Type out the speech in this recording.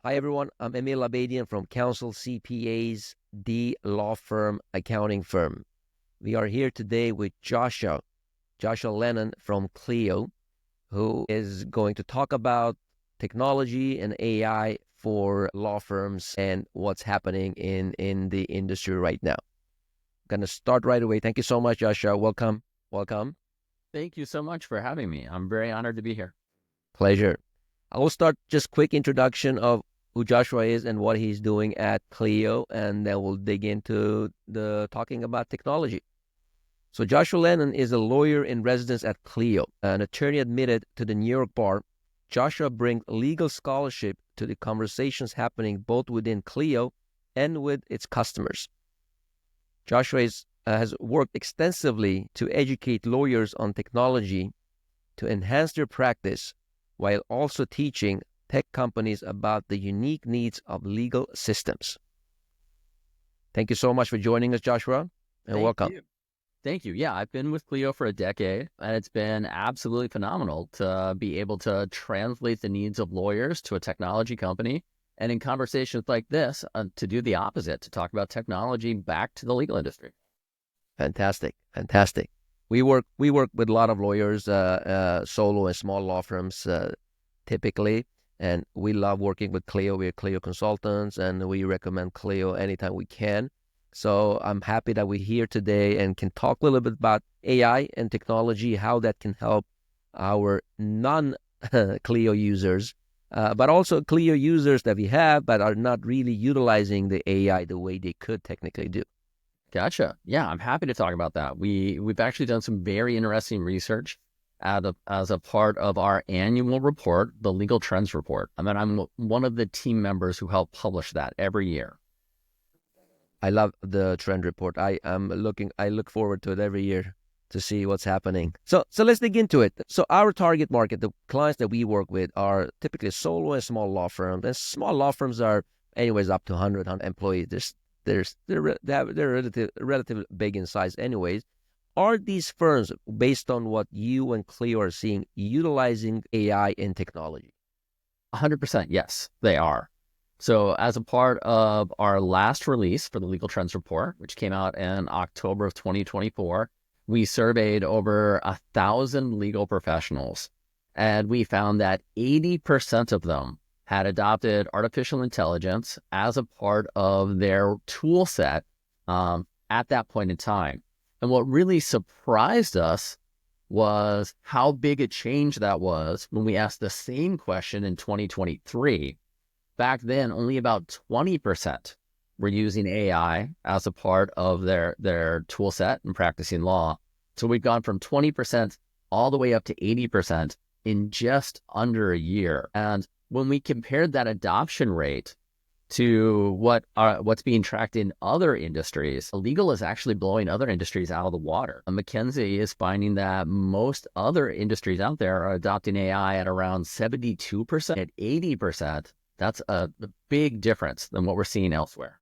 Hi, everyone. I'm 𝘀𝗵𝗿𝗲 from Counsel CPA's the law firm accounting firm. We are here today with Joshua Lennon from Clio, who is going to talk about technology and AI for law firms and what's happening in the industry right now. I'm going to start right away. Thank you so much, Joshua. Welcome. Welcome. Thank you so much for having me. I'm very honored to be here. Pleasure. I will start just quick introduction of who Joshua is and what he's doing at Clio, and then we'll dig into the talking about technology. So Joshua Lennon is a lawyer in residence at Clio, an attorney admitted to the New York bar. Joshua brings legal scholarship to the conversations happening both within Clio and with its customers. Joshua has worked extensively to educate lawyers on technology to enhance their practice, while also teaching tech companies about the unique needs of legal systems. Thank you so much for joining us, Joshua, and welcome. Thank you. Yeah, I've been with Clio for a decade, and it's been absolutely phenomenal to be able to translate the needs of lawyers to a technology company, and in conversations like this, to do the opposite, to talk about technology back to the legal industry. Fantastic. Fantastic. We work with a lot of lawyers, solo and small law firms, typically, and we love working with Clio. We're Clio consultants, and we recommend Clio anytime we can. So I'm happy that we're here today and can talk a little bit about AI and technology, how that can help our non-Clio users, but also Clio users that we have but are not really utilizing the AI the way they could technically do. Gotcha. Yeah, I'm happy to talk about that. We've actually done some very interesting research as a part of our annual report, the Legal Trends Report. I mean, I'm one of the team members who help publish that every year. I love the trend report. I look forward to it every year to see what's happening. So let's dig into it. So our target market, the clients that we work with, are typically solo and small law firms. And small law firms are anyways up to 100 employees. They're relatively big in size anyways. Are these firms, based on what you and Clio are seeing, utilizing AI and technology? 100%, yes, they are. So as a part of our last release for the Legal Trends Report, which came out in October of 2024, we surveyed over 1,000 legal professionals, and we found that 80% of them had adopted artificial intelligence as a part of their tool set at that point in time. And what really surprised us was how big a change that was when we asked the same question in 2023. Back then, only about 20% were using AI as a part of their tool set and practicing law. So we've gone from 20% all the way up to 80% in just under a year. And when we compared that adoption rate to what's being tracked in other industries, legal is actually blowing other industries out of the water. McKinsey is finding that most other industries out there are adopting AI at around 72%, at 80%. That's a big difference than what we're seeing elsewhere.